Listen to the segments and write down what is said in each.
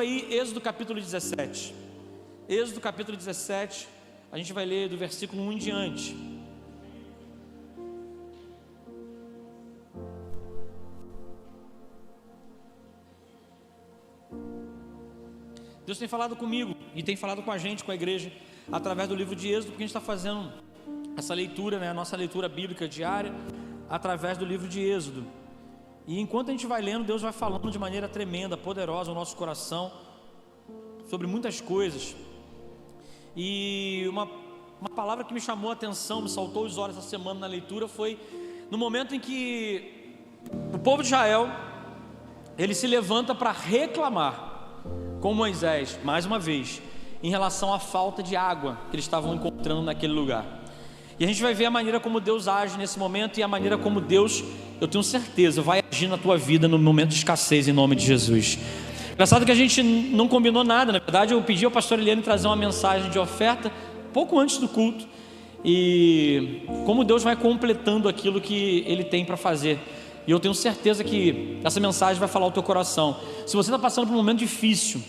aí Êxodo capítulo 17. Êxodo capítulo 17, a gente vai ler do versículo 1 em diante. Deus tem falado comigo e tem falado com a gente, com a igreja, através do livro de Êxodo, porque a gente está fazendo essa leitura, a nossa leitura bíblica diária, através do livro de Êxodo. E enquanto a gente vai lendo, Deus vai falando de maneira tremenda, poderosa ao nosso coração, sobre muitas coisas. E uma palavra que me chamou a atenção, me saltou os olhos essa semana na leitura, foi no momento em que o povo de Israel, ele se levanta para reclamar com Moisés, mais uma vez, em relação à falta de água que eles estavam encontrando naquele lugar. E a gente vai ver a maneira como Deus age nesse momento e a maneira como Deus, eu tenho certeza, vai agir na tua vida no momento de escassez, em nome de Jesus. Engraçado que a gente não combinou nada. Na verdade, eu pedi ao pastor Eliane trazer uma mensagem de oferta pouco antes do culto, e como Deus vai completando aquilo que Ele tem para fazer. E eu tenho certeza que essa mensagem vai falar ao teu coração. Se você está passando por um momento difícil,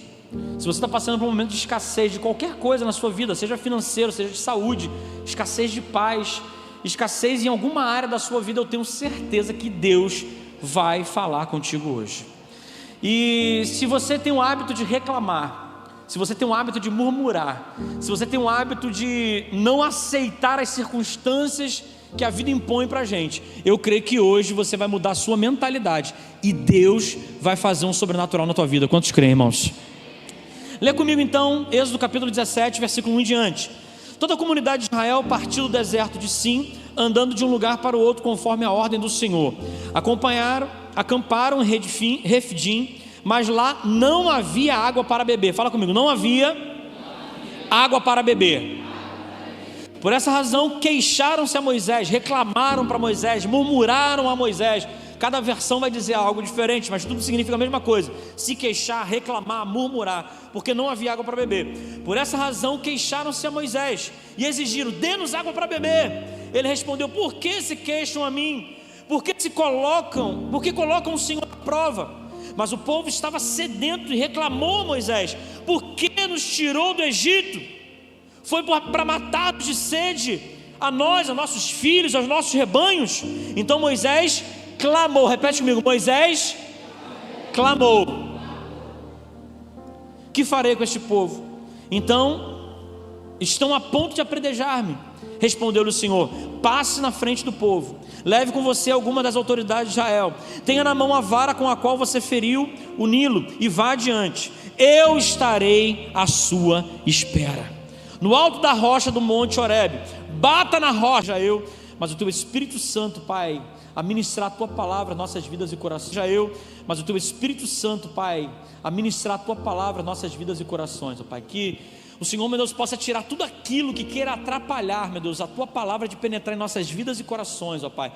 se você está passando por um momento de escassez de qualquer coisa na sua vida, seja financeiro, seja de saúde, escassez de paz, escassez em alguma área da sua vida, eu tenho certeza que Deus vai falar contigo hoje. E se você tem o hábito de reclamar, se você tem o hábito de murmurar, se você tem o hábito de não aceitar as circunstâncias que a vida impõe para a gente, eu creio que hoje você vai mudar a sua mentalidade e Deus vai fazer um sobrenatural na tua vida. Quantos creem, irmãos? Lê comigo então Êxodo capítulo 17, versículo 1 em diante. Toda a comunidade de Israel partiu do deserto de Sim, andando de um lugar para o outro conforme a ordem do Senhor. Acamparam em Refidim, mas lá não havia água para beber. Fala comigo, não havia água para beber. Por essa razão queixaram-se a Moisés, reclamaram para Moisés, murmuraram a Moisés. Cada versão vai dizer algo diferente, mas tudo significa a mesma coisa: se queixar, reclamar, murmurar, porque não havia água para beber. Por essa razão queixaram-se a Moisés e exigiram: dê-nos água para beber. Ele respondeu: por que se queixam a mim? Por que colocam o Senhor à prova? Mas o povo estava sedento e reclamou a Moisés: por que nos tirou do Egito? Foi para matar-nos de sede, a nós, a nossos filhos, aos nossos rebanhos? Então Moisés clamou. Repete comigo: Moisés clamou: que farei com este povo? Então estão a ponto de apredejar-me. Respondeu-lhe o Senhor: passe na frente do povo, leve com você alguma das autoridades de Israel, tenha na mão a vara com a qual você feriu o Nilo e vá adiante. Eu estarei à sua espera no alto da rocha do monte Horebe. Bata na rocha mas o teu Espírito Santo, Pai, a ministrar a tua palavra, nossas vidas e corações. Mas o teu Espírito Santo, Pai, a ministrar a tua palavra, nossas vidas e corações, ó Pai, que o Senhor, meu Deus, possa tirar tudo aquilo que queira atrapalhar, meu Deus, a tua palavra de penetrar em nossas vidas e corações, ó Pai,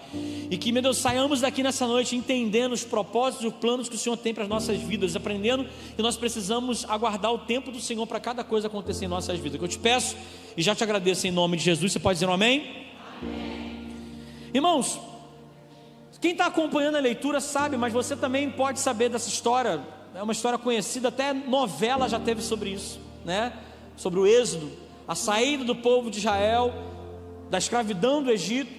e que, meu Deus, saiamos daqui nessa noite entendendo os propósitos e os planos que o Senhor tem para as nossas vidas, aprendendo que nós precisamos aguardar o tempo do Senhor para cada coisa acontecer em nossas vidas. Que eu te peço e já te agradeço em nome de Jesus. Você pode dizer um amém? Amém. Irmãos, quem está acompanhando a leitura sabe, mas você também pode saber dessa história. É uma história conhecida, até novela já teve sobre isso, né? Sobre o Êxodo, a saída do povo de Israel da escravidão do Egito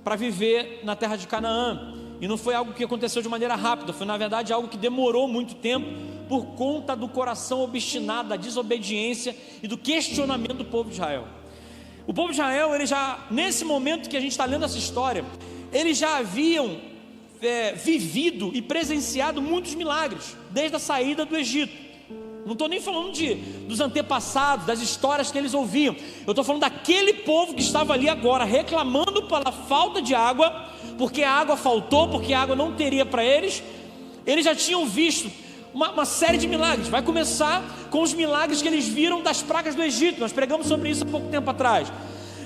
para viver na terra de Canaã. E não foi algo que aconteceu de maneira rápida, foi na verdade algo que demorou muito tempo por conta do coração obstinado, da desobediência e do questionamento do povo de Israel. O povo de Israel, ele já, nesse momento que a gente está lendo essa história, eles já haviam vivido e presenciado muitos milagres desde a saída do Egito. Não estou nem falando dos antepassados, das histórias que eles ouviam. Eu estou falando daquele povo que estava ali agora reclamando pela falta de água, porque a água faltou, porque a água não teria para eles. Eles já tinham visto uma série de milagres. Vai começar com os milagres que eles viram das pragas do Egito. Nós pregamos sobre isso há pouco tempo atrás.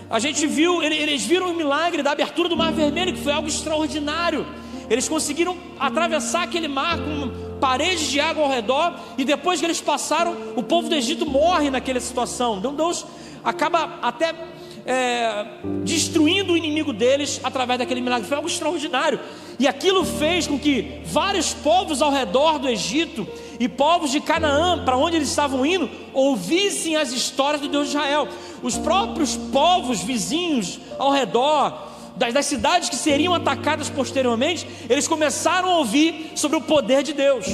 A gente viu, eles viram o milagre da abertura do Mar Vermelho, que foi algo extraordinário. Eles conseguiram atravessar aquele mar com paredes de água ao redor, e depois que eles passaram, o povo do Egito morre naquela situação. Então Deus acaba até destruindo o inimigo deles através daquele milagre. Foi algo extraordinário, e aquilo fez com que vários povos ao redor do Egito, e povos de Canaã, para onde eles estavam indo, ouvissem as histórias do Deus de Israel. Os próprios povos vizinhos ao redor das cidades que seriam atacadas posteriormente, eles começaram a ouvir sobre o poder de Deus,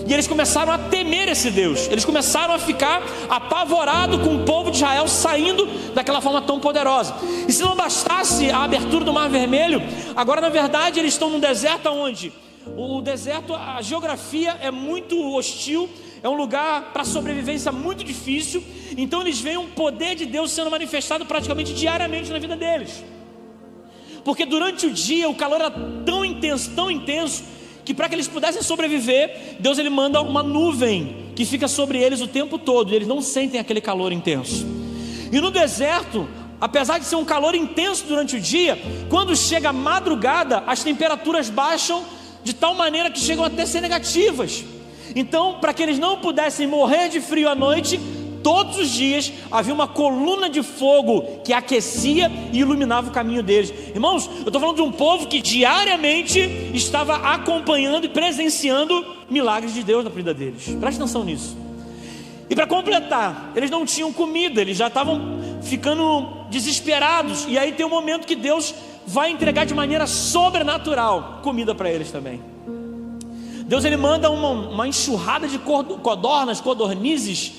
e eles começaram a temer esse Deus. Eles começaram a ficar apavorados com o povo de Israel saindo daquela forma tão poderosa. E se não bastasse a abertura do Mar Vermelho, agora na verdade eles estão num deserto onde o deserto, a geografia é muito hostil, é um lugar para sobrevivência muito difícil. Então eles veem um poder de Deus sendo manifestado praticamente diariamente na vida deles, porque durante o dia o calor era tão intenso, que para que eles pudessem sobreviver, Deus ele manda uma nuvem que fica sobre eles o tempo todo, e eles não sentem aquele calor intenso. E no deserto, apesar de ser um calor intenso durante o dia, quando chega a madrugada, as temperaturas baixam de tal maneira que chegam até a ser negativas. Então, para que eles não pudessem morrer de frio à noite, todos os dias havia uma coluna de fogo que aquecia e iluminava o caminho deles. Irmãos, eu estou falando de um povo que diariamente estava acompanhando e presenciando milagres de Deus na vida deles. Preste atenção nisso. E para completar, eles não tinham comida, eles já estavam ficando desesperados. E aí tem um momento que Deus vai entregar de maneira sobrenatural comida para eles também. Deus ele manda uma enxurrada de codornizes,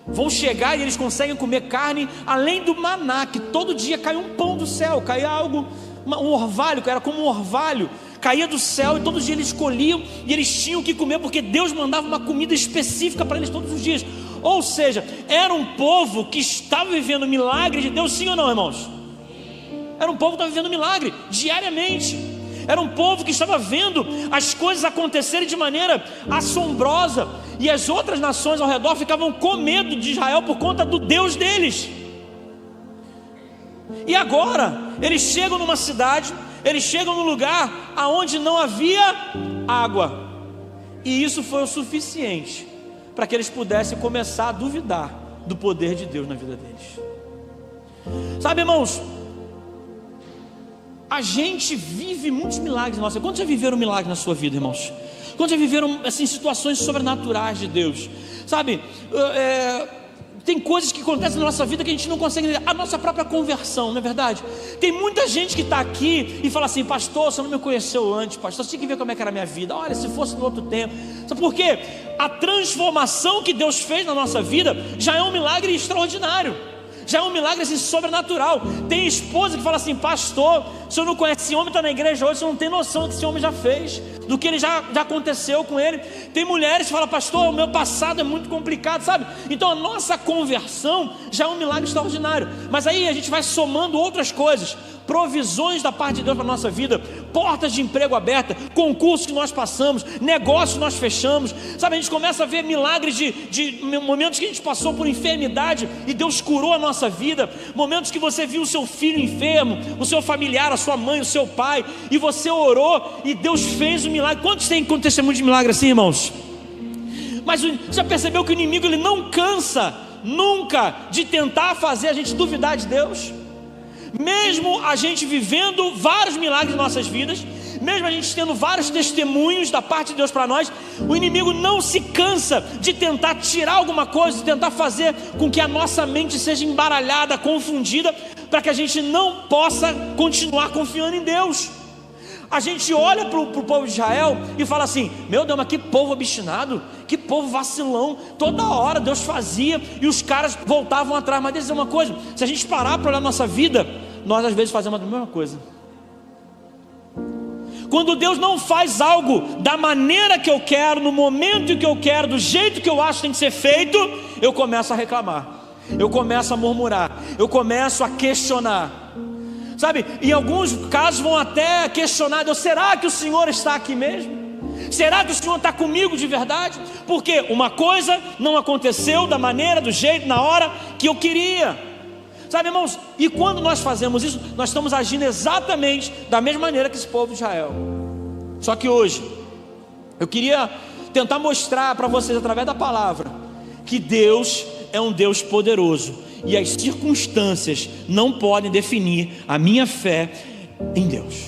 vão chegar e eles conseguem comer carne, além do maná, que todo dia cai um pão do céu, caía algo, um orvalho, era como um orvalho, caía do céu, e todos os dias eles colhiam, e eles tinham que comer, porque Deus mandava uma comida específica para eles todos os dias. Ou seja, era um povo que estava vivendo milagre de Deus, sim ou não, irmãos? Era um povo que estava vivendo milagre diariamente. Era um povo que estava vendo as coisas acontecerem de maneira assombrosa, e as outras nações ao redor ficavam com medo de Israel por conta do Deus deles. E agora eles chegam numa cidade, eles chegam num lugar aonde não havia água, e isso foi o suficiente para que eles pudessem começar a duvidar do poder de Deus na vida deles. Sabe, irmãos, a gente vive muitos milagres na nossa vida. Quantos já viveram um milagre na sua vida, irmãos? Quantos já viveram assim, situações sobrenaturais de Deus? Sabe, tem coisas que acontecem na nossa vida que a gente não consegue entender. A nossa própria conversão, não é verdade? Tem muita gente que está aqui e fala assim: pastor, você não me conheceu antes, pastor, você tinha que ver como é que era a minha vida. Olha, se fosse no outro tempo. Sabe por quê? A transformação que Deus fez na nossa vida já é um milagre extraordinário, já é um milagre assim, sobrenatural. Tem esposa que fala assim: pastor, o senhor não conhece esse homem, está na igreja hoje, você não tem noção do que esse homem já fez, do que ele já aconteceu com ele. Tem mulheres que falam: pastor, o meu passado é muito complicado, sabe? Então a nossa conversão já é um milagre extraordinário. Mas aí a gente vai somando outras coisas, provisões da parte de Deus para a nossa vida, portas de emprego abertas, concursos que nós passamos, negócios que nós fechamos, sabe? A gente começa a ver milagres de momentos que a gente passou por enfermidade e Deus curou a nossa vida, momentos que você viu o seu filho enfermo, o seu familiar, a sua mãe, o seu pai, e você orou e Deus fez um milagre. Quantos têm testemunho de milagre assim, irmãos? Mas já percebeu que o inimigo ele não cansa nunca de tentar fazer a gente duvidar de Deus? Mesmo a gente vivendo vários milagres em nossas vidas, mesmo a gente tendo vários testemunhos da parte de Deus para nós, o inimigo não se cansa de tentar tirar alguma coisa, de tentar fazer com que a nossa mente seja embaralhada, confundida, para que a gente não possa continuar confiando em Deus. A gente olha para o povo de Israel e fala assim: meu Deus, mas que povo obstinado, que povo vacilão. Toda hora Deus fazia e os caras voltavam atrás. Mas deixa eu dizer uma coisa: se a gente parar para olhar a nossa vida, nós às vezes fazemos a mesma coisa. Quando Deus não faz algo da maneira que eu quero, no momento que eu quero, do jeito que eu acho que tem que ser feito, eu começo a reclamar, eu começo a murmurar, eu começo a questionar. Sabe, em alguns casos vão até questionar Deus: será que o Senhor está aqui mesmo? Será que o Senhor está comigo de verdade? Porque uma coisa não aconteceu da maneira, do jeito, na hora que eu queria. Sabe, irmãos, e quando nós fazemos isso, nós estamos agindo exatamente da mesma maneira que esse povo de Israel. Só que hoje eu queria tentar mostrar para vocês, através da palavra, que Deus é um Deus poderoso, e as circunstâncias não podem definir a minha fé em Deus.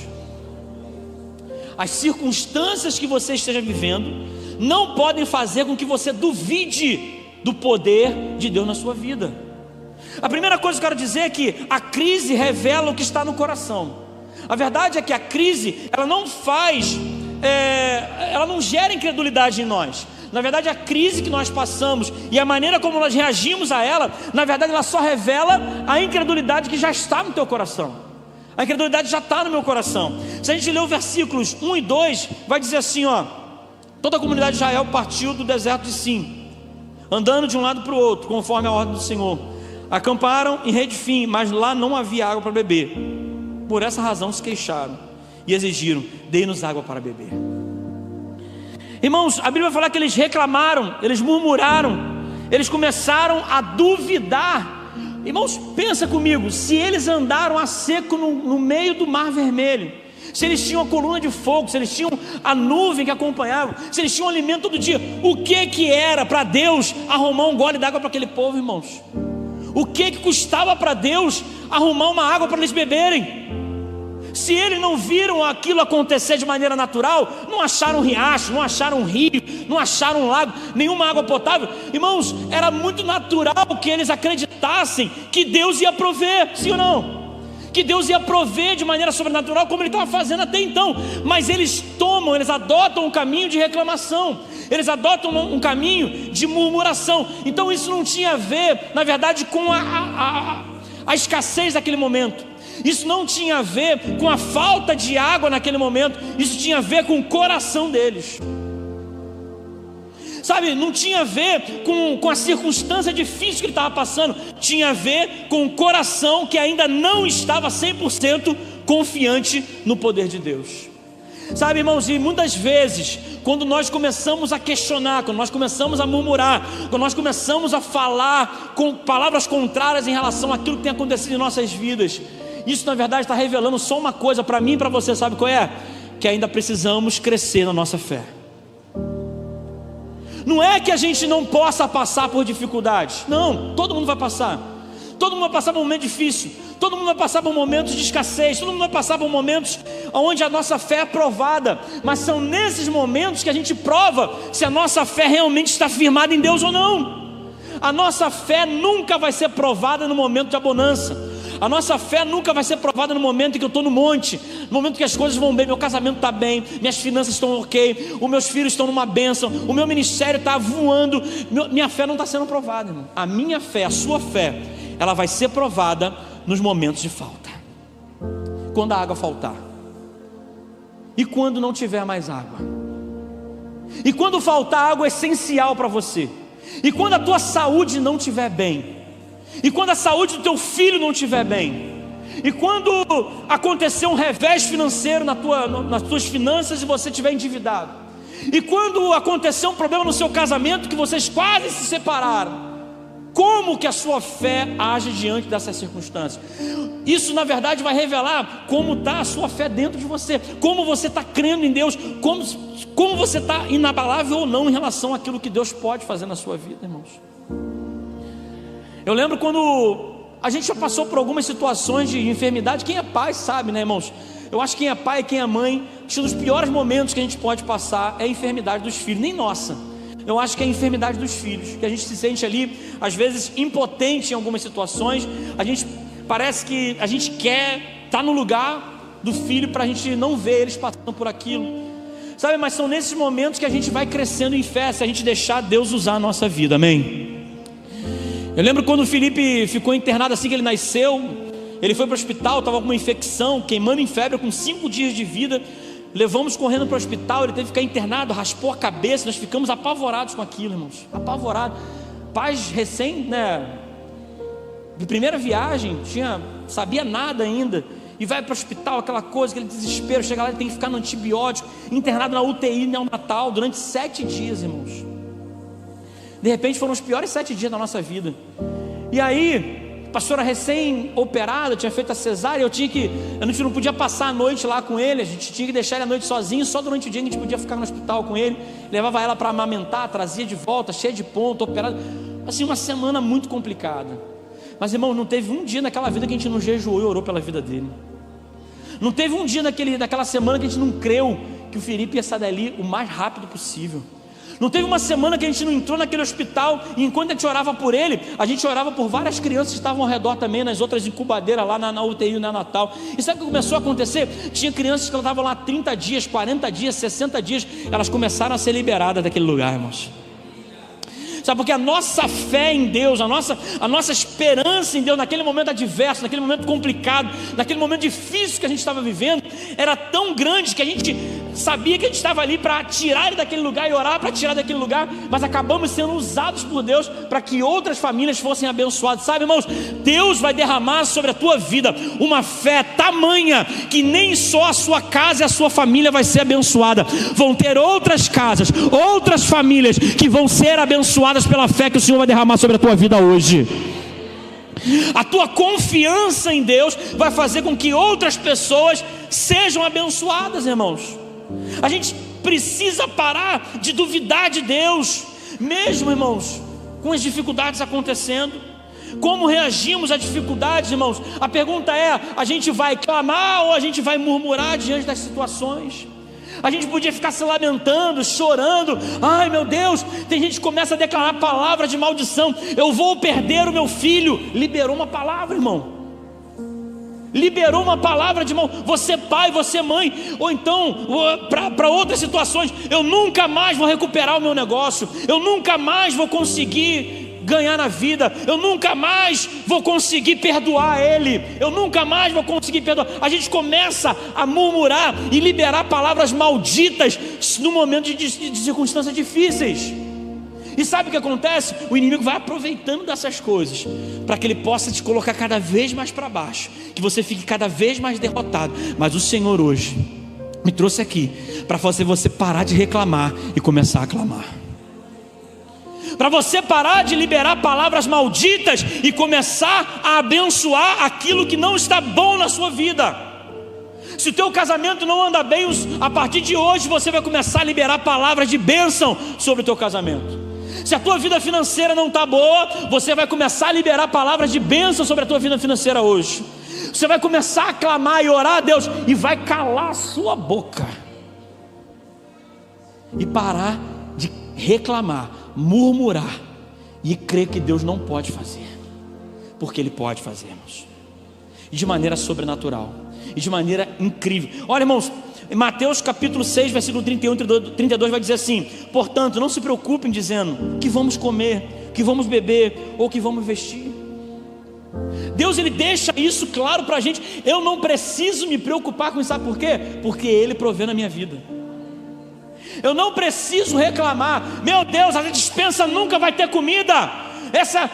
As circunstâncias que você esteja vivendo não podem fazer com que você duvide do poder de Deus na sua vida. A primeira coisa que eu quero dizer é que a crise revela o que está no coração. A verdade é que a crise, ela não gera incredulidade em nós. Na verdade, a crise que nós passamos e a maneira como nós reagimos a ela, na verdade, ela só revela a incredulidade que já está no teu coração. A incredulidade já está no meu coração. Se a gente ler os versículos 1 e 2, vai dizer assim, ó: toda a comunidade de Israel partiu do deserto de Sim, andando de um lado para o outro, conforme a ordem do Senhor. Acamparam em Redfim, mas lá não havia água para beber. Por essa razão se queixaram e exigiram: dê-nos água para beber. Irmãos, a Bíblia fala que eles reclamaram, eles murmuraram, eles começaram a duvidar. Irmãos, pensa comigo, se eles andaram a seco no meio do Mar Vermelho, se eles tinham a coluna de fogo, se eles tinham a nuvem que acompanhava, se eles tinham alimento todo dia, o que era para Deus arrumar um gole d'água para aquele povo, irmãos? O que custava para Deus arrumar uma água para eles beberem? Se eles não viram aquilo acontecer de maneira natural, não acharam um riacho, não acharam um rio, não acharam um lago, nenhuma água potável, irmãos, era muito natural que eles acreditassem que Deus ia prover, sim ou não? Que Deus ia prover de maneira sobrenatural, como Ele estava fazendo até então. Mas eles adotam um caminho de reclamação, eles adotam um caminho de murmuração. Então isso não tinha a ver, na verdade, com a escassez daquele momento. Isso não tinha a ver com a falta de água naquele momento. Isso tinha a ver com o coração deles. Sabe, não tinha a ver com a circunstância difícil que ele estava passando. Tinha a ver com o coração que ainda não estava 100% confiante no poder de Deus. Sabe, irmãos, e muitas vezes, quando nós começamos a questionar, quando nós começamos a murmurar, quando nós começamos a falar com palavras contrárias em relação àquilo que tem acontecido em nossas vidas, isso na verdade está revelando só uma coisa para mim e para você, sabe qual é? Que ainda precisamos crescer na nossa fé. Não é que a gente não possa passar por dificuldades, não, todo mundo vai passar. Todo mundo vai passar por um momento difícil, todo mundo vai passar por momentos de escassez, todo mundo vai passar por momentos onde a nossa fé é provada. Mas são nesses momentos que a gente prova se a nossa fé realmente está firmada em Deus ou não. A nossa fé nunca vai ser provada no momento de bonança. A nossa fé nunca vai ser provada no momento em que eu estou no monte, no momento que as coisas vão bem, meu casamento está bem, minhas finanças estão ok, os meus filhos estão numa bênção, o meu ministério está voando. Minha fé não está sendo provada, irmão. A minha fé, a sua fé, ela vai ser provada nos momentos de falta. Quando a água faltar, e quando não tiver mais água, e quando faltar água essencial para você, e quando a tua saúde não estiver bem, e quando a saúde do teu filho não estiver bem, e quando acontecer um revés financeiro nas tuas finanças e você estiver endividado, e quando acontecer um problema no seu casamento que vocês quase se separaram, como que a sua fé age diante dessas circunstâncias? Isso na verdade vai revelar como está a sua fé dentro de você, como você está crendo em Deus, como você está inabalável ou não em relação àquilo que Deus pode fazer na sua vida, irmãos. Eu lembro quando a gente já passou por algumas situações de enfermidade. Quem é pai sabe, né, irmãos? Eu acho que quem é pai e quem é mãe, um dos piores momentos que a gente pode passar é a enfermidade dos filhos, nem nossa. Eu acho que é a enfermidade dos filhos, que a gente se sente ali, às vezes, impotente em algumas situações. A gente parece que a gente quer estar no lugar do filho para a gente não ver eles passando por aquilo, sabe? Mas são nesses momentos que a gente vai crescendo em fé, se a gente deixar Deus usar a nossa vida, amém? Eu lembro quando o Felipe ficou internado assim que ele nasceu. Ele foi para o hospital, estava com uma infecção, queimando em febre, com 5 dias de vida. Levamos correndo para o hospital, ele teve que ficar internado, raspou a cabeça. Nós ficamos apavorados com aquilo, irmãos, apavorados. Pais recém, de primeira viagem, sabia nada ainda, e vai para o hospital, aquela coisa, aquele desespero. Chega lá, ele tem que ficar no antibiótico, internado na UTI neonatal durante 7 dias, irmãos. De repente foram os piores 7 dias da nossa vida. E aí, a pastora recém-operada, tinha feito a cesárea. A gente não podia passar a noite lá com ele. A gente tinha que deixar ele a noite sozinho. Só durante o dia a gente podia ficar no hospital com ele. Levava ela para amamentar, trazia de volta, cheia de ponto, operada. Assim, uma semana muito complicada. Mas, irmão, não teve um dia naquela vida que a gente não jejuou e orou pela vida dele. Não teve um dia naquela semana que a gente não creu que o Felipe ia sair dali o mais rápido possível. Não teve uma semana que a gente não entrou naquele hospital e enquanto a gente orava por ele, a gente orava por várias crianças que estavam ao redor também, nas outras incubadeiras lá na UTI, na Natal. E sabe o que começou a acontecer? Tinha crianças que estavam lá 30 dias, 40 dias, 60 dias, elas começaram a ser liberadas daquele lugar, irmãos. Sabe, porque a nossa fé em Deus, a nossa esperança em Deus, naquele momento adverso, naquele momento complicado, naquele momento difícil que a gente estava vivendo, era tão grande que a gente sabia que a gente estava ali para tirar ele daquele lugar e orar para tirar daquele lugar, mas acabamos sendo usados por Deus para que outras famílias fossem abençoadas. Sabe, irmãos, Deus vai derramar sobre a tua vida uma fé tamanha que nem só a sua casa e a sua família vai ser abençoada, vão ter outras casas, outras famílias que vão ser abençoadas pela fé que o Senhor vai derramar sobre a tua vida hoje. A tua confiança em Deus vai fazer com que outras pessoas sejam abençoadas, irmãos. A gente precisa parar de duvidar de Deus, mesmo, irmãos, com as dificuldades acontecendo. Como reagimos às dificuldades, irmãos? A pergunta é: a gente vai clamar ou a gente vai murmurar diante das situações? A gente podia ficar se lamentando, chorando. Ai meu Deus, tem gente que começa a declarar palavras de maldição. Eu vou perder o meu filho. Liberou uma palavra, irmão. Liberou uma palavra de mão. Você pai, você mãe. Ou então, para outras situações, eu nunca mais vou recuperar o meu negócio. Eu nunca mais vou conseguir ganhar na vida, eu nunca mais vou conseguir perdoar ele, eu nunca mais vou conseguir perdoar. A gente começa a murmurar e liberar palavras malditas no momento de circunstâncias difíceis. E sabe o que acontece? O inimigo vai aproveitando dessas coisas para que ele possa te colocar cada vez mais para baixo, que você fique cada vez mais derrotado. Mas o Senhor hoje me trouxe aqui para fazer você parar de reclamar e começar a clamar, para você parar de liberar palavras malditas e começar a abençoar aquilo que não está bom na sua vida. Se o teu casamento não anda bem, a partir de hoje você vai começar a liberar palavras de bênção sobre o teu casamento. Se a tua vida financeira não está boa, você vai começar a liberar palavras de bênção sobre a tua vida financeira hoje. Você vai começar a clamar e orar a Deus e vai calar a sua boca e parar de reclamar, murmurar e crer que Deus não pode fazer, porque Ele pode fazer, irmãos, e de maneira sobrenatural, e de maneira incrível. Olha, irmãos, em Mateus capítulo 6, versículo 31 e 32 vai dizer assim: portanto, não se preocupem dizendo que vamos comer, que vamos beber ou que vamos vestir. Deus, Ele deixa isso claro para a gente. Eu não preciso me preocupar com isso, sabe por quê? Porque Ele provê na minha vida. Eu não preciso reclamar: meu Deus, a despensa nunca vai ter comida,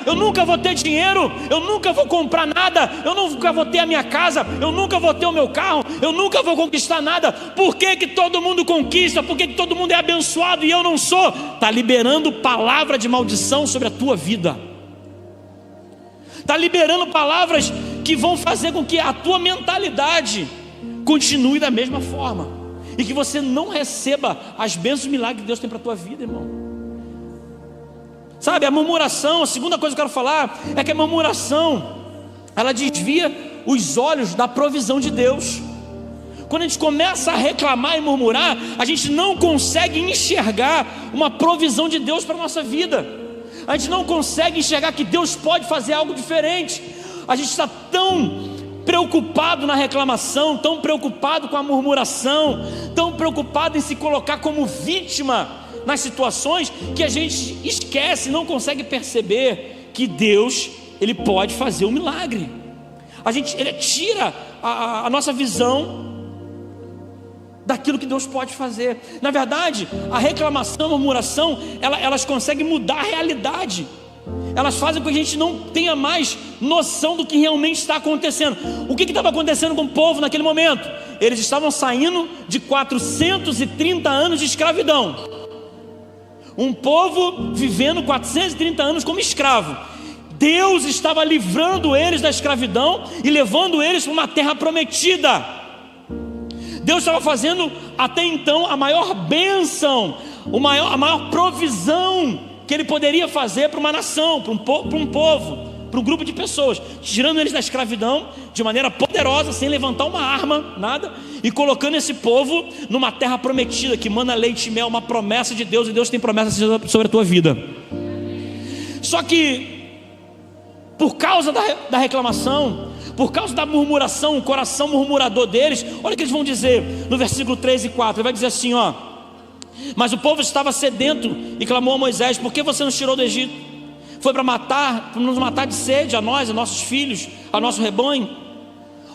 eu nunca vou ter dinheiro, eu nunca vou comprar nada, eu nunca vou ter a minha casa, eu nunca vou ter o meu carro, eu nunca vou conquistar nada. Por que que todo mundo conquista? Por que que todo mundo é abençoado e eu não sou? Está liberando palavra de maldição sobre a tua vida, está liberando palavras que vão fazer com que a tua mentalidade continue da mesma forma e que você não receba as bênçãos e milagres que Deus tem para a tua vida, irmão. Sabe, a murmuração, a segunda coisa que eu quero falar é que a murmuração, ela desvia os olhos da provisão de Deus. Quando a gente começa a reclamar e murmurar, a gente não consegue enxergar uma provisão de Deus para a nossa vida. A gente não consegue enxergar que Deus pode fazer algo diferente. A gente está tão preocupado na reclamação, tão preocupado com a murmuração, tão preocupado em se colocar como vítima nas situações, que a gente esquece, não consegue perceber que Deus, Ele pode fazer um milagre. Ele tira a nossa visão daquilo que Deus pode fazer. Na verdade, a reclamação, a murmuração, elas conseguem mudar a realidade. Elas fazem com que a gente não tenha mais noção do que realmente está acontecendo. O que estava acontecendo com o povo naquele momento? Eles estavam saindo de 430 anos de escravidão. Um povo vivendo 430 anos como escravo. Deus estava livrando eles da escravidão e levando eles para uma terra prometida. Deus estava fazendo até então a maior bênção, a maior provisão que Ele poderia fazer para uma nação, para um povo, para um grupo de pessoas, tirando eles da escravidão de maneira poderosa, sem levantar uma arma, nada, e colocando esse povo numa terra prometida, que mana leite e mel, uma promessa de Deus, e Deus tem promessa sobre a tua vida. Só que, por causa da reclamação, por causa da murmuração, o coração murmurador deles, olha o que eles vão dizer no versículo 3 e 4, ele vai dizer assim, ó: mas o povo estava sedento e clamou a Moisés: por que você nos tirou do Egito? Foi para nos matar de sede, a nós, a nossos filhos, a nosso rebanho?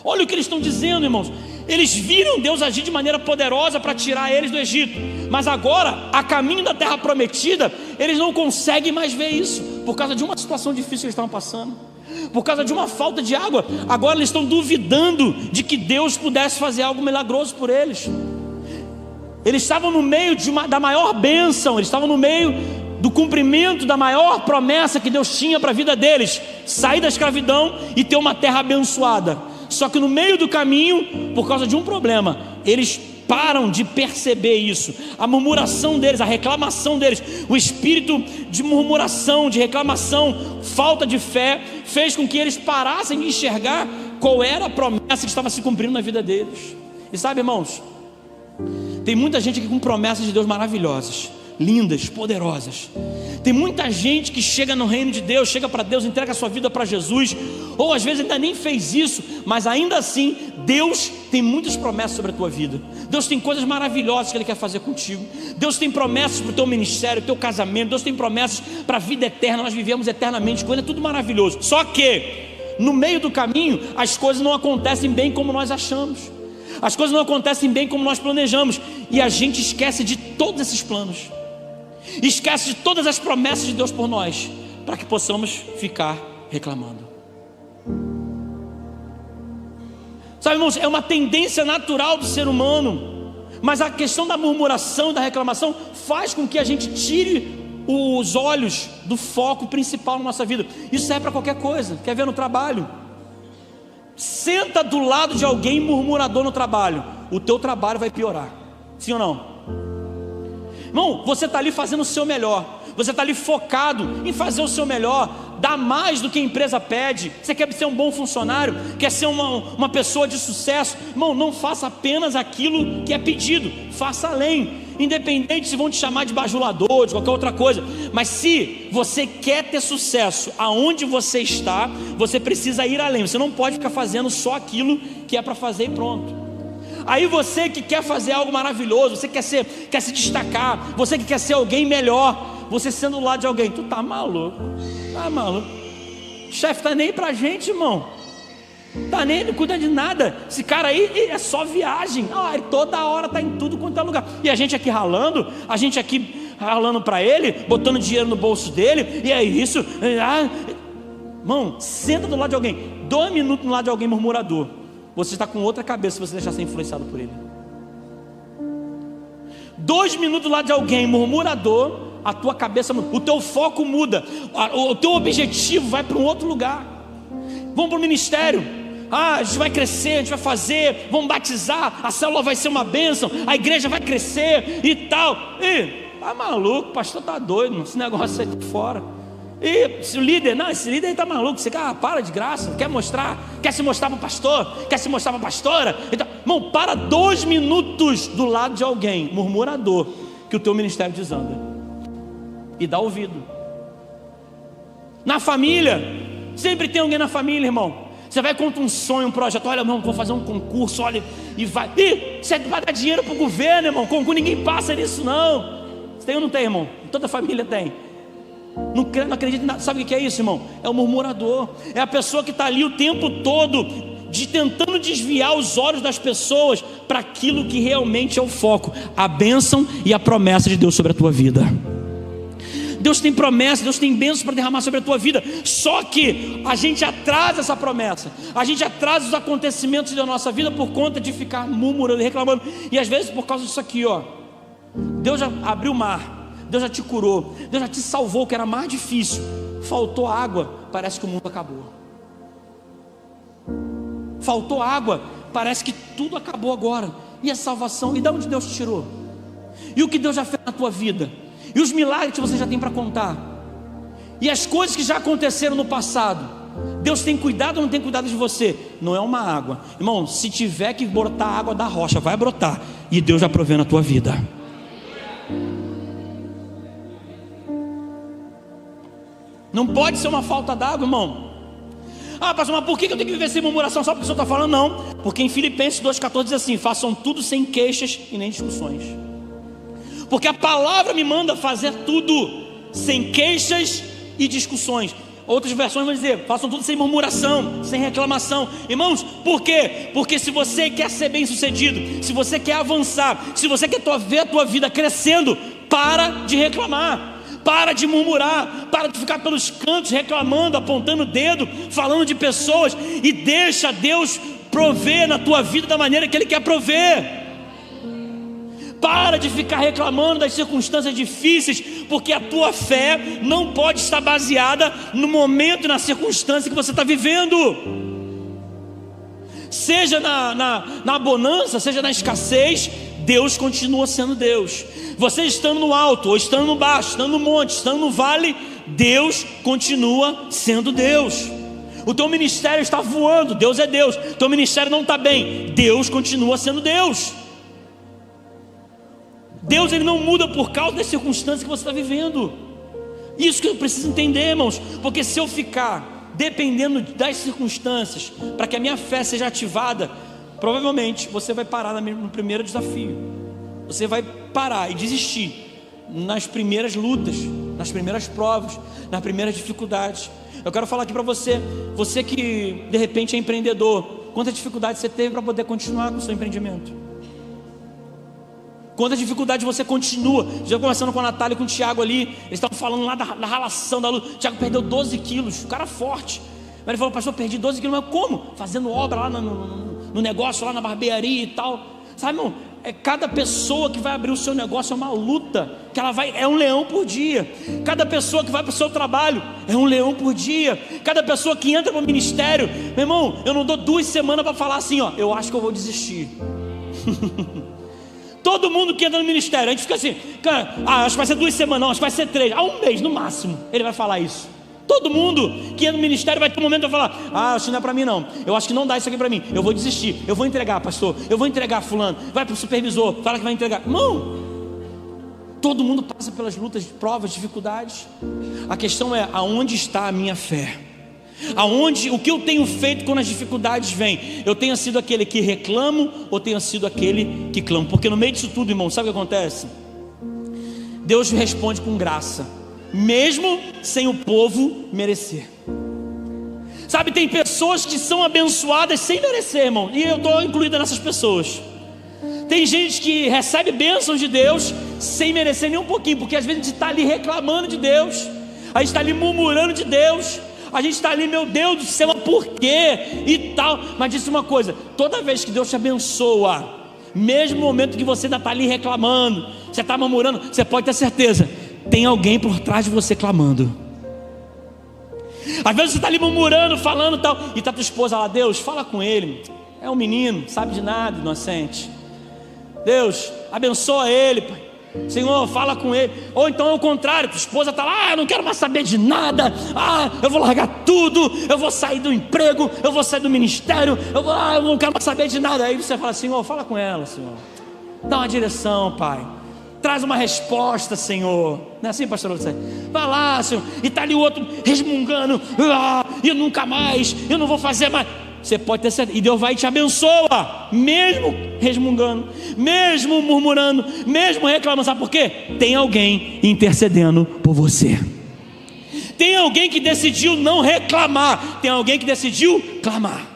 Olha o que eles estão dizendo, irmãos. Eles viram Deus agir de maneira poderosa para tirar eles do Egito, mas agora, a caminho da terra prometida, eles não conseguem mais ver isso, por causa de uma situação difícil que eles estavam passando, por causa de uma falta de água. Agora eles estão duvidando de que Deus pudesse fazer algo milagroso por eles. Eles estavam no meio da maior bênção, eles estavam no meio do cumprimento da maior promessa que Deus tinha para a vida deles: sair da escravidão e ter uma terra abençoada. Só que no meio do caminho, por causa de um problema, eles param de perceber isso. A murmuração deles, a reclamação deles, o espírito de murmuração, de reclamação, falta de fé, fez com que eles parassem de enxergar qual era a promessa que estava se cumprindo na vida deles. E sabe, irmãos, tem muita gente aqui com promessas de Deus maravilhosas, lindas, poderosas. Tem muita gente que chega no reino de Deus, chega para Deus, entrega a sua vida para Jesus, ou às vezes ainda nem fez isso, mas ainda assim Deus tem muitas promessas sobre a tua vida. Deus tem coisas maravilhosas que Ele quer fazer contigo. Deus tem promessas para o teu ministério, o teu casamento. Deus tem promessas para a vida eterna. Nós vivemos eternamente com Ele, é tudo maravilhoso. Só que no meio do caminho as coisas não acontecem bem como nós achamos, as coisas não acontecem bem como nós planejamos, e a gente esquece de todos esses planos, esquece de todas as promessas de Deus por nós, para que possamos ficar reclamando. Sabe, irmãos, é uma tendência natural do ser humano, mas a questão da murmuração e da reclamação faz com que a gente tire os olhos do foco principal na nossa vida. Isso serve para qualquer coisa. Quer ver no trabalho? Senta do lado de alguém murmurador no trabalho, o teu trabalho vai piorar. Sim ou não? Irmão, você está ali fazendo o seu melhor, você está ali focado em fazer o seu melhor, dar mais do que a empresa pede. Você quer ser um bom funcionário, quer ser uma pessoa de sucesso. Irmão, não faça apenas aquilo que é pedido, faça além. Independente se vão te chamar de bajulador, de qualquer outra coisa, mas se você quer ter sucesso aonde você está, você precisa ir além. Você não pode ficar fazendo só aquilo que é para fazer e pronto. Aí você que quer fazer algo maravilhoso, você quer se destacar, você que quer ser alguém melhor, você sendo do lado de alguém, tu tá maluco, o chefe tá nem pra gente, irmão, tá nem, não cuida de nada, esse cara aí é só viagem, ele toda hora tá em tudo quanto é lugar, e a gente aqui ralando pra ele, botando dinheiro no bolso dele, e é isso, irmão, senta do lado de alguém, 2 minutos do lado de alguém murmurador, você está com outra cabeça se você deixar ser influenciado por ele. 2 minutos do lado de alguém murmurador, a tua cabeça muda, o teu foco muda, o teu objetivo vai para um outro lugar. Vamos para o ministério, a gente vai crescer, a gente vai fazer, vamos batizar, a célula vai ser uma bênção, a igreja vai crescer e tal. Tá maluco, o pastor tá doido, esse negócio aí tá fora. E se o líder, esse líder aí tá maluco, você para de graça, quer se mostrar para o pastor, quer se mostrar para a pastora, então, irmão, para 2 minutos do lado de alguém murmurador, que o teu ministério desanda, e dá ouvido. Na família, sempre tem alguém na família, irmão. Você vai contra um sonho, um projeto, olha, irmão, vou fazer um concurso, olha, e vai, você vai dar dinheiro para o governo, irmão, concurso, ninguém passa nisso não. Você tem ou não tem, irmão? Toda família tem. Não acredita em nada. Sabe o que é isso, irmão? É o murmurador, é a pessoa que está ali o tempo todo tentando desviar os olhos das pessoas para aquilo que realmente é o foco, a bênção e a promessa de Deus sobre a tua vida. Deus tem promessa, Deus tem bênçãos para derramar sobre a tua vida, só que a gente atrasa essa promessa, a gente atrasa os acontecimentos da nossa vida por conta de ficar murmurando e reclamando, e às vezes por causa disso aqui, Deus já abriu o mar, Deus já te curou, Deus já te salvou, que era mais difícil, faltou água, parece que o mundo acabou. Faltou água, parece que tudo acabou agora. E a salvação, e de onde Deus te tirou? E o que Deus já fez na tua vida? E os milagres que você já tem para contar? E as coisas que já aconteceram no passado? Deus tem cuidado ou não tem cuidado de você? Não é uma água, irmão. Se tiver que brotar água da rocha, vai brotar, e Deus vai prover na tua vida. Não pode ser uma falta d'água, irmão. Ah, pastor, mas por que eu tenho que viver sem murmuração? Só porque o senhor está falando? Não, porque em Filipenses 2,14 diz assim: façam tudo sem queixas e nem discussões. Porque a palavra me manda fazer tudo sem queixas e discussões. Outras versões vão dizer: façam tudo sem murmuração, sem reclamação. Irmãos, por quê? Porque se você quer ser bem sucedido, se você quer avançar, se você quer ver a tua vida crescendo, para de reclamar. Para de murmurar, para de ficar pelos cantos reclamando, apontando o dedo, falando de pessoas, e deixa Deus prover na tua vida da maneira que Ele quer prover. Para de ficar reclamando das circunstâncias difíceis, porque a tua fé não pode estar baseada no momento e na circunstância que você está vivendo. Seja na bonança, seja na escassez, Deus continua sendo Deus. Você estando no alto, ou estando no baixo, estando no monte, estando no vale, Deus continua sendo Deus. O teu ministério está voando, Deus é Deus. O teu ministério não está bem, Deus continua sendo Deus. Deus, Ele não muda por causa das circunstâncias que você está vivendo. Isso que eu preciso entender, irmãos. Porque se eu ficar dependendo das circunstâncias para que a minha fé seja ativada, provavelmente você vai parar no primeiro desafio. Você vai parar e desistir nas primeiras lutas, nas primeiras provas, nas primeiras dificuldades. Eu quero falar aqui para você, você que de repente é empreendedor, quantas dificuldades você teve para poder continuar com o seu empreendimento? Quantas dificuldades você continua? Já conversando com a Natália e com o Thiago ali, eles estavam falando lá da ralação da luta. O Thiago perdeu 12 quilos, o cara forte. Mas ele falou: pastor, perdi 12 quilos, mas como? Fazendo obra lá no negócio, lá na barbearia e tal. Sabe, irmão, cada pessoa que vai abrir o seu negócio é uma luta, que ela vai, é um leão por dia. Cada pessoa que vai para o seu trabalho é um leão por dia. Cada pessoa que entra para o ministério, meu irmão, eu não dou 2 semanas para falar assim, ó, eu acho que eu vou desistir. Todo mundo que entra no ministério, a gente fica assim, cara, acho que vai ser 2 semanas, não, acho que vai ser 3, 1 mês no máximo, ele vai falar isso. Todo mundo que entra no ministério vai ter um momento para falar: acho que não é para mim não, eu acho que não dá isso aqui para mim, eu vou desistir, eu vou entregar, pastor, eu vou entregar fulano, vai para o supervisor, fala que vai entregar. Não, todo mundo passa pelas lutas, provas, dificuldades. A questão é: aonde está a minha fé? O que eu tenho feito quando as dificuldades vêm? Eu tenho sido aquele que reclamo ou tenho sido aquele que clamo? Porque no meio disso tudo, irmão, sabe o que acontece? Deus responde com graça, mesmo sem o povo merecer. Sabe, tem pessoas que são abençoadas sem merecer, irmão, e eu estou incluída nessas pessoas. Tem gente que recebe bênçãos de Deus sem merecer nem um pouquinho, porque às vezes a gente está ali reclamando de Deus, a gente está ali murmurando de Deus, a gente está ali, meu Deus do céu, por quê? E tal. Mas disse uma coisa: toda vez que Deus te abençoa, mesmo no momento que você ainda está ali reclamando, você está murmurando, você pode ter certeza, tem alguém por trás de você clamando. Às vezes você está ali murmurando, falando e tal, e está tua esposa lá: Deus, fala com ele, é um menino, sabe de nada, inocente. Deus, abençoa ele, pai. Senhor, fala com ele. Ou então é o contrário, tua esposa está lá: eu não quero mais saber de nada, eu vou largar tudo, eu vou sair do emprego, eu vou sair do ministério, eu não quero mais saber de nada. Aí você fala: Senhor, fala com ela, Senhor, dá uma direção, pai, traz uma resposta, Senhor. Não é assim, pastor? Vai lá, Senhor. E está ali o outro resmungando: eu nunca mais, eu não vou fazer mais. Você pode ter certeza, e Deus vai te abençoar, mesmo resmungando, mesmo murmurando, mesmo reclamando. Sabe por quê? Tem alguém intercedendo por você. Tem alguém que decidiu não reclamar, tem alguém que decidiu clamar.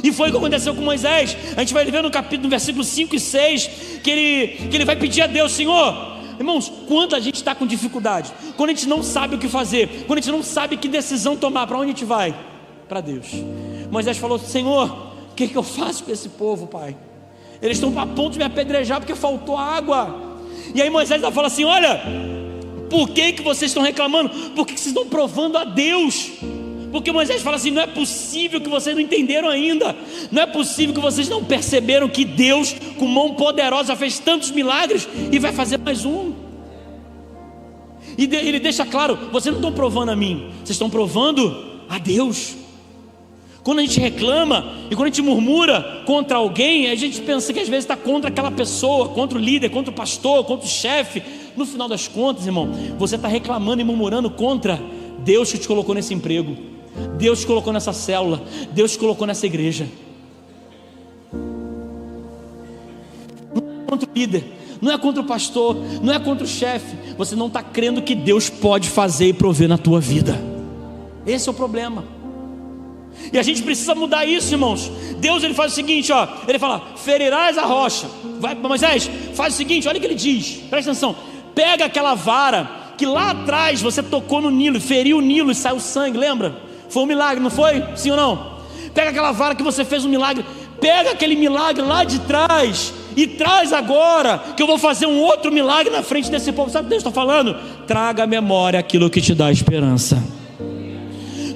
E foi o que aconteceu com Moisés. A gente vai ver no versículo 5 e 6 que ele vai pedir a Deus: Senhor. Irmãos, quando a gente está com dificuldade, quando a gente não sabe o que fazer, quando a gente não sabe que decisão tomar, para onde a gente vai? Para Deus. Moisés falou: Senhor, o que eu faço com esse povo, pai? Eles estão a ponto de me apedrejar porque faltou água. E aí Moisés fala assim: olha, por que vocês estão reclamando? Por que vocês estão provando a Deus? Porque Moisés fala assim: não é possível que vocês não entenderam ainda, não é possível que vocês não perceberam que Deus com mão poderosa fez tantos milagres e vai fazer mais um. E ele deixa claro: vocês não estão provando a mim, vocês estão provando a Deus. Quando a gente reclama e quando a gente murmura contra alguém, a gente pensa que às vezes está contra aquela pessoa, contra o líder, contra o pastor, contra o chefe. No final das contas, irmão, você está reclamando e murmurando contra Deus que te colocou nesse emprego, Deus te colocou nessa célula, Deus te colocou nessa igreja. Não é contra o líder, não é contra o pastor, não é contra o chefe. Você não está crendo que Deus pode fazer e prover na tua vida. Esse é o problema. E a gente precisa mudar isso, irmãos. Deus, ele faz o seguinte, ó, ele fala: ferirás a rocha. Vai, Moisés, faz o seguinte, olha o que ele diz, presta atenção. Pega aquela vara que lá atrás você tocou no Nilo, feriu o Nilo e saiu sangue, lembra? Foi um milagre, não foi? Sim ou não? Pega aquela vara que você fez um milagre, pega aquele milagre lá de trás e traz agora, que eu vou fazer um outro milagre na frente desse povo. Sabe o que Deus está falando? Traga à memória aquilo que te dá esperança.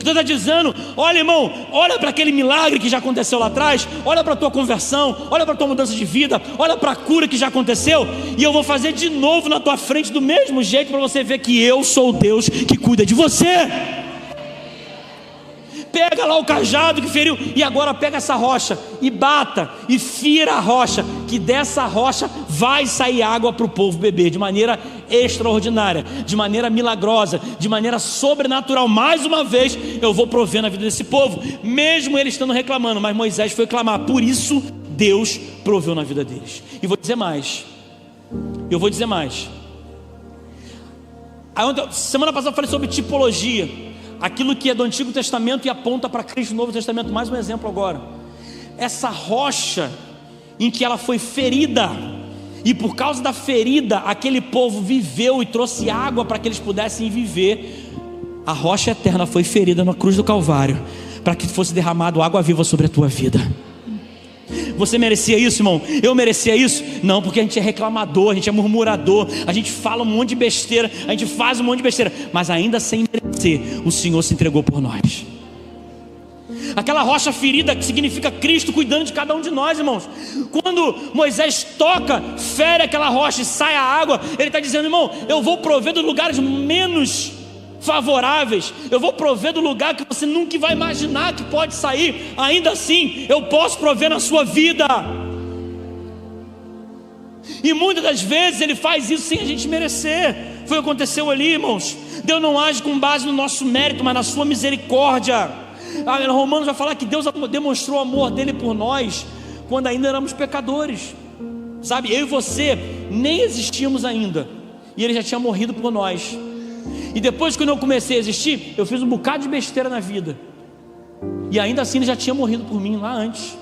Deus está dizendo: olha, irmão, olha para aquele milagre que já aconteceu lá atrás, olha para a tua conversão, olha para a tua mudança de vida, olha para a cura que já aconteceu, e eu vou fazer de novo na tua frente do mesmo jeito, para você ver que eu sou o Deus que cuida de você. Pega lá o cajado que feriu, e agora pega essa rocha e bata e fira a rocha, que dessa rocha vai sair água para o povo beber, de maneira extraordinária, de maneira milagrosa, de maneira sobrenatural. Mais uma vez eu vou prover na vida desse povo, mesmo eles estando reclamando. Mas Moisés foi clamar, por isso Deus proveu na vida deles. E vou dizer mais, semana passada eu falei sobre tipologia, aquilo que é do Antigo Testamento e aponta para Cristo no Novo Testamento. Mais um exemplo agora. Essa rocha em que ela foi ferida, e por causa da ferida aquele povo viveu e trouxe água para que eles pudessem viver. A rocha eterna foi ferida na cruz do Calvário, para que fosse derramado água viva sobre a tua vida. Você merecia isso, irmão? Eu merecia isso? Não, porque a gente é reclamador, a gente é murmurador, a gente fala um monte de besteira, a gente faz um monte de besteira, mas ainda sem merecer, o Senhor se entregou por nós. Aquela rocha ferida que significa Cristo cuidando de cada um de nós, irmãos. Quando Moisés toca, fere aquela rocha e sai a água, ele está dizendo: irmão, eu vou prover dos lugares menos favoráveis, eu vou prover do lugar que você nunca vai imaginar que pode sair. Ainda assim eu posso prover na sua vida. E muitas das vezes Ele faz isso sem a gente merecer. Foi o que aconteceu ali, irmãos. Deus não age com base no nosso mérito, mas na sua misericórdia. Romanos vai falar que Deus demonstrou o amor dele por nós quando ainda éramos pecadores. Sabe, eu e você nem existíamos ainda, e Ele já tinha morrido por nós. E depois, quando eu comecei a existir, eu fiz um bocado de besteira na vida, e ainda assim Ele já tinha morrido por mim lá antes.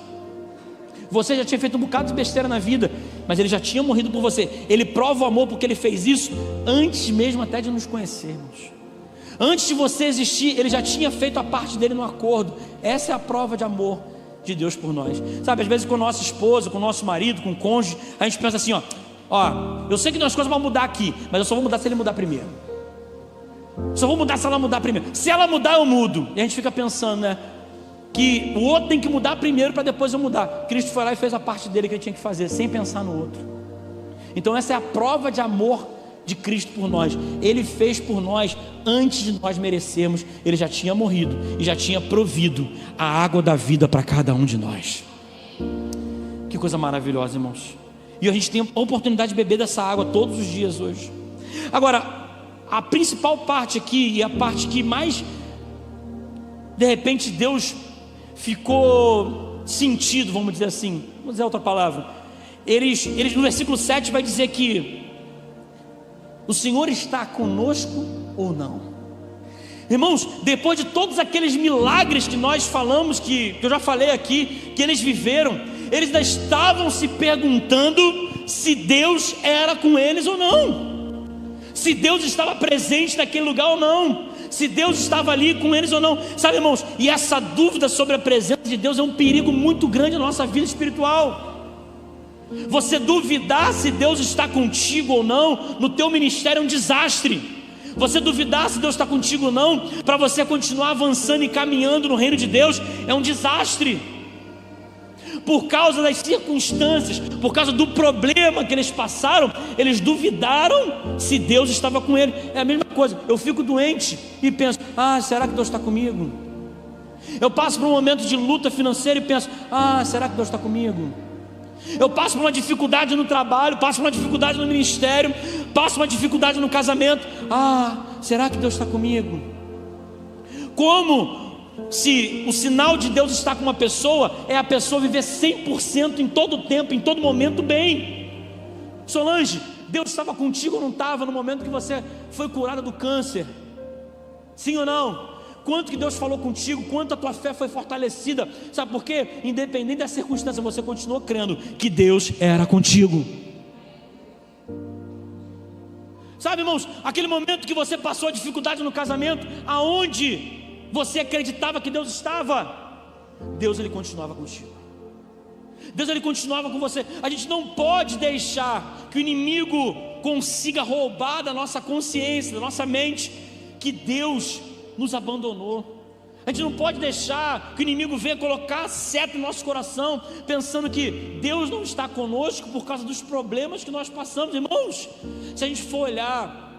Você já tinha feito um bocado de besteira na vida, mas Ele já tinha morrido por você. Ele prova o amor porque Ele fez isso antes mesmo até de nos conhecermos. Antes de você existir, Ele já tinha feito a parte dele no acordo. Essa é a prova de amor de Deus por nós. Sabe, às vezes com a nossa esposa, com o nosso marido, com o cônjuge, a gente pensa assim, ó, eu sei que as coisas vão mudar aqui, mas eu só vou mudar se ele mudar primeiro. Só vou mudar se ela mudar primeiro. Se ela mudar, eu mudo. E a gente fica pensando, né, que o outro tem que mudar primeiro para depois eu mudar. Cristo foi lá e fez a parte dele que ele tinha que fazer, sem pensar no outro. Então essa é a prova de amor de Cristo por nós. Ele fez por nós antes de nós merecermos. Ele já tinha morrido e já tinha provido a água da vida para cada um de nós. Que coisa maravilhosa, irmãos. E a gente tem a oportunidade de beber dessa água todos os dias hoje. Agora, a principal parte aqui, e a parte que mais de repente Deus ficou sentido, vamos dizer assim, vamos dizer outra palavra, eles no versículo 7 vai dizer que o Senhor está conosco ou não? Irmãos, depois de todos aqueles milagres que nós falamos, que eu já falei aqui, que eles viveram, eles ainda estavam se perguntando se Deus era com eles ou não, se Deus estava presente naquele lugar ou não, se Deus estava ali com eles ou não. Sabe, irmãos, e essa dúvida sobre a presença de Deus é um perigo muito grande na nossa vida espiritual. Você duvidar se Deus está contigo ou não no teu ministério é um desastre. Você duvidar se Deus está contigo ou não para você continuar avançando e caminhando no reino de Deus é um desastre. Por causa das circunstâncias, por causa do problema que eles passaram, eles duvidaram se Deus estava com ele. É a mesma coisa, eu fico doente e penso, será que Deus está comigo? Eu passo por um momento de luta financeira e penso: será que Deus está comigo? Eu passo por uma dificuldade no trabalho, passo por uma dificuldade no ministério, passo por uma dificuldade no casamento. Será que Deus está comigo? Como se o sinal de Deus estar com uma pessoa é a pessoa viver 100% em todo tempo, em todo momento bem. Solange, Deus estava contigo ou não estava no momento que você foi curada do câncer? Sim ou não? Quanto que Deus falou contigo, quanto a tua fé foi fortalecida? Sabe por quê? Independente da circunstância, você continuou crendo que Deus era contigo. Sabe, irmãos, aquele momento que você passou a dificuldade no casamento, aonde você acreditava que Deus estava, Deus, Ele continuava contigo. Deus, Ele continuava com você. A gente não pode deixar que o inimigo consiga roubar da nossa consciência, da nossa mente, que Deus nos abandonou. A gente não pode deixar que o inimigo venha colocar seta no nosso coração, pensando que Deus não está conosco por causa dos problemas que nós passamos. Irmãos, se a gente for olhar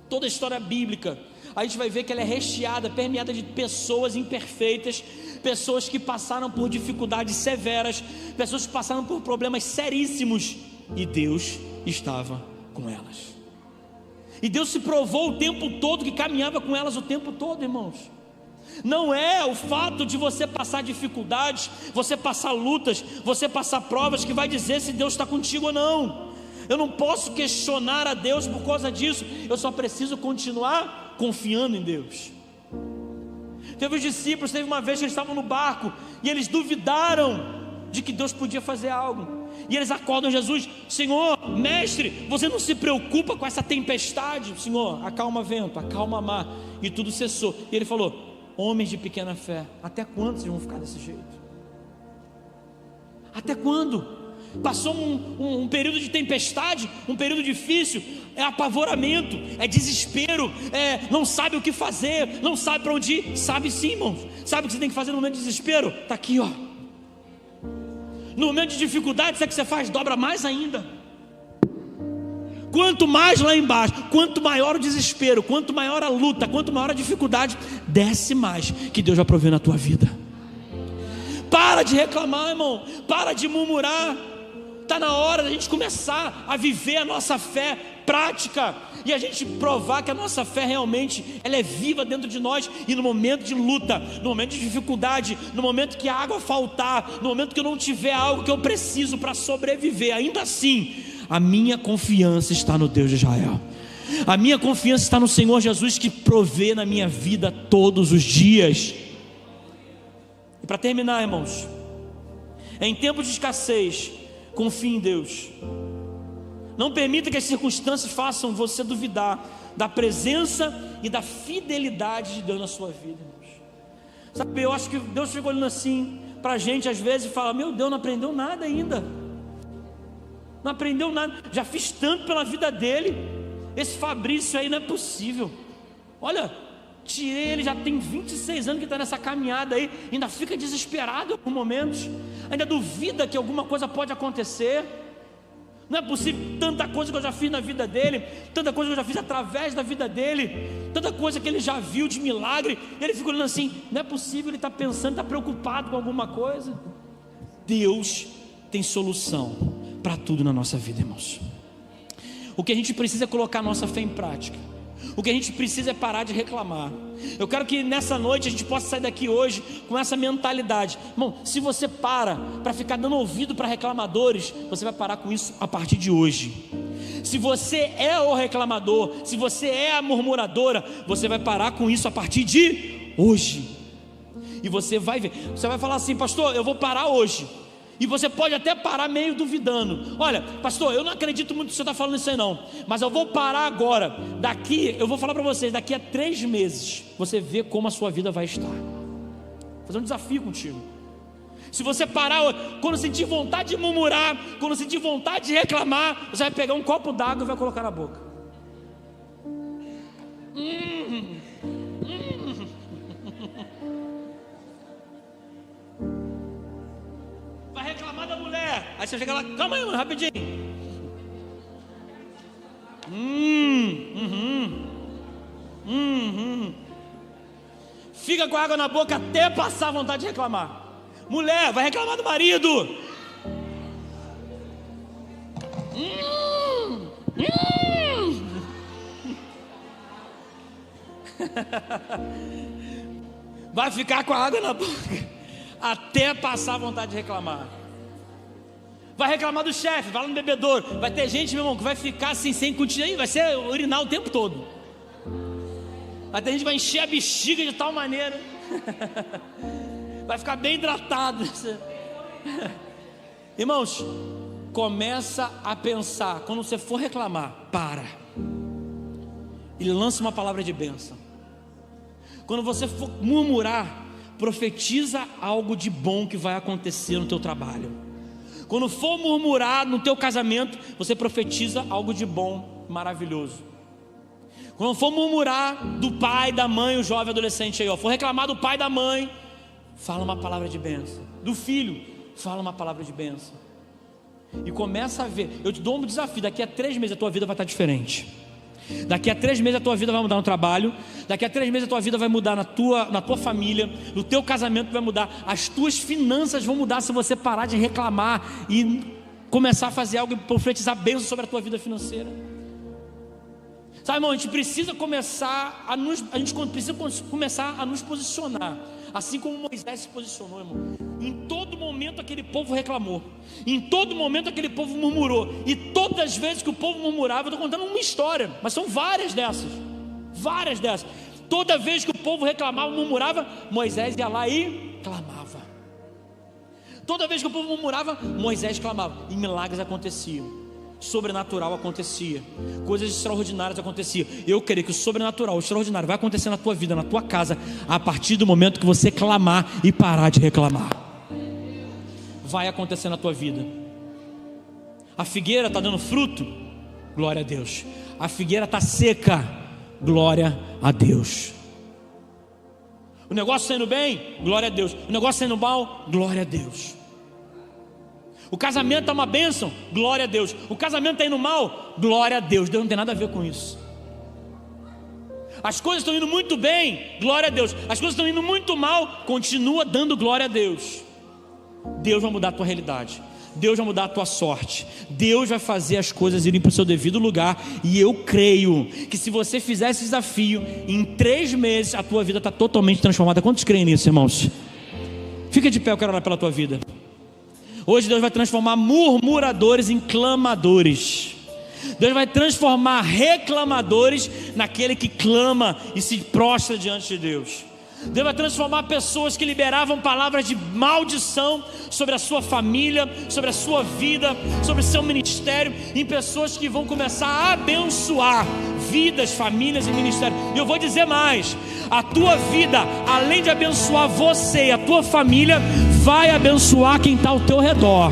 toda a história bíblica, a gente vai ver que ela é recheada, permeada de pessoas imperfeitas, pessoas que passaram por dificuldades severas, pessoas que passaram por problemas seríssimos, e Deus estava com elas. E Deus se provou o tempo todo, que caminhava com elas o tempo todo, irmãos. Não é o fato de você passar dificuldades, você passar lutas, você passar provas, que vai dizer se Deus está contigo ou não. Eu não posso questionar a Deus por causa disso. Eu só preciso continuar confiando em Deus. Teve os discípulos, teve uma vez que eles estavam no barco e eles duvidaram de que Deus podia fazer algo. E eles acordam Jesus: Senhor, mestre, você não se preocupa com essa tempestade? Senhor, acalma vento, acalma mar. E tudo cessou. E ele falou: homens de pequena fé, até quando vocês vão ficar desse jeito? Até quando? Passou um período de tempestade, um período difícil, é apavoramento, é desespero, não sabe o que fazer, não sabe para onde ir. Sabe sim, irmãos. Sabe o que você tem que fazer no momento de desespero? Está aqui, ó. No momento de dificuldade, sabe o que você faz? Dobra mais ainda. Quanto mais lá embaixo, quanto maior o desespero, quanto maior a luta, quanto maior a dificuldade, desce mais, que Deus vai prover na tua vida. Para de reclamar, irmão, para de murmurar. Está na hora da gente começar a viver a nossa fé prática, e a gente provar que a nossa fé realmente ela é viva dentro de nós. E no momento de luta, no momento de dificuldade, no momento que a água faltar, no momento que eu não tiver algo que eu preciso para sobreviver, ainda assim, a minha confiança está no Deus de Israel. A minha confiança está no Senhor Jesus, que provê na minha vida todos os dias. E para terminar, irmãos, em tempo de escassez, confie em Deus. Não permita que as circunstâncias façam você duvidar da presença e da fidelidade de Deus na sua vida, irmãos. Sabe, eu acho que Deus fica olhando assim para a gente às vezes e fala: meu Deus, não aprendeu nada ainda. Não aprendeu nada. Já fiz tanto pela vida dele. Esse Fabrício aí não é possível. Olha, tirei ele, já tem 26 anos que está nessa caminhada aí, ainda fica desesperado em alguns momentos, ainda duvida que alguma coisa pode acontecer. Não é possível, tanta coisa que eu já fiz na vida dele, tanta coisa que eu já fiz através da vida dele, tanta coisa que ele já viu de milagre. Ele fica olhando assim: não é possível, ele está pensando, está preocupado com alguma coisa. Deus tem solução para tudo na nossa vida, irmãos. O que a gente precisa é colocar a nossa fé em prática. O que a gente precisa é parar de reclamar. Eu quero que nessa noite a gente possa sair daqui hoje com essa mentalidade. Irmão, se você para ficar dando ouvido para reclamadores, você vai parar com isso a partir de hoje. Se você é o reclamador, se você é a murmuradora, você vai parar com isso a partir de hoje. E você vai ver, você vai falar assim: pastor, eu vou parar hoje. E você pode até parar meio duvidando: olha, pastor, eu não acredito muito que você está falando isso aí não, mas eu vou parar agora. Daqui, eu vou falar para vocês, daqui a 3 meses você vê como a sua vida vai estar. Vou fazer um desafio contigo. Se você parar, quando sentir vontade de murmurar, quando sentir vontade de reclamar, você vai pegar um copo d'água e vai colocar na boca. Vai reclamar da mulher, aí você chega lá: calma aí, mano, rapidinho. Fica com a água na boca até passar a vontade de reclamar. Mulher, vai reclamar do marido. Vai ficar com a água na boca até passar a vontade de reclamar. Vai reclamar do chefe, vai lá no bebedouro. Vai ter gente, meu irmão, que vai ficar assim sem continuar, vai ser urinar o tempo todo. Vai ter gente que vai encher a bexiga de tal maneira vai ficar bem hidratado. Irmãos, começa a pensar. Quando você for reclamar, para e lança uma palavra de bênção. Quando você for murmurar, profetiza algo de bom que vai acontecer no teu trabalho. Quando for murmurar no teu casamento, você profetiza algo de bom, maravilhoso. Quando for murmurar do pai, da mãe, o jovem adolescente aí, for reclamar do pai, da mãe, fala uma palavra de bênção. Do filho, fala uma palavra de bênção. E começa a ver. Eu te dou um desafio, daqui a 3 meses a tua vida vai estar diferente. Daqui a 3 meses a tua vida vai mudar no trabalho. Daqui a 3 meses a tua vida vai mudar na tua família. No teu casamento vai mudar. As tuas finanças vão mudar se você parar de reclamar e começar a fazer algo e profetizar bênção sobre a tua vida financeira. Sabe, irmão, a gente precisa começar a nos posicionar. Assim como Moisés se posicionou, irmão. Em todo momento aquele povo reclamou. Em todo momento aquele povo murmurou. E todas as vezes que o povo murmurava, eu estou contando uma história, mas são várias dessas. Várias dessas. Toda vez que o povo reclamava, murmurava, Moisés ia lá e clamava. Toda vez que o povo murmurava, Moisés clamava. E milagres aconteciam. Sobrenatural acontecia, coisas extraordinárias aconteciam. Eu creio que o sobrenatural, o extraordinário vai acontecer na tua vida, na tua casa, a partir do momento que você clamar e parar de reclamar. Vai acontecer na tua vida. A figueira está dando fruto, glória a Deus. A figueira está seca, glória a Deus. O negócio está indo bem, glória a Deus. O negócio está indo mal, glória a Deus. O casamento é uma bênção, glória a Deus. O casamento está indo mal, glória a Deus. Deus não tem nada a ver com isso. As coisas estão indo muito bem, glória a Deus. As coisas estão indo muito mal, continua dando glória a Deus. Deus vai mudar a tua realidade. Deus vai mudar a tua sorte. Deus vai fazer as coisas irem para o seu devido lugar. E eu creio que se você fizer esse desafio, em 3 meses a tua vida está totalmente transformada. Quantos creem nisso, irmãos? Fica de pé, eu quero orar pela tua vida. Hoje Deus vai transformar murmuradores em clamadores. Deus vai transformar reclamadores naquele que clama e se prostra diante de Deus. Deus vai transformar pessoas que liberavam palavras de maldição sobre a sua família, sobre a sua vida, sobre o seu ministério, em pessoas que vão começar a abençoar vidas, famílias e ministérios. E eu vou dizer mais: a tua vida, além de abençoar você e a tua família, vai abençoar quem está ao teu redor.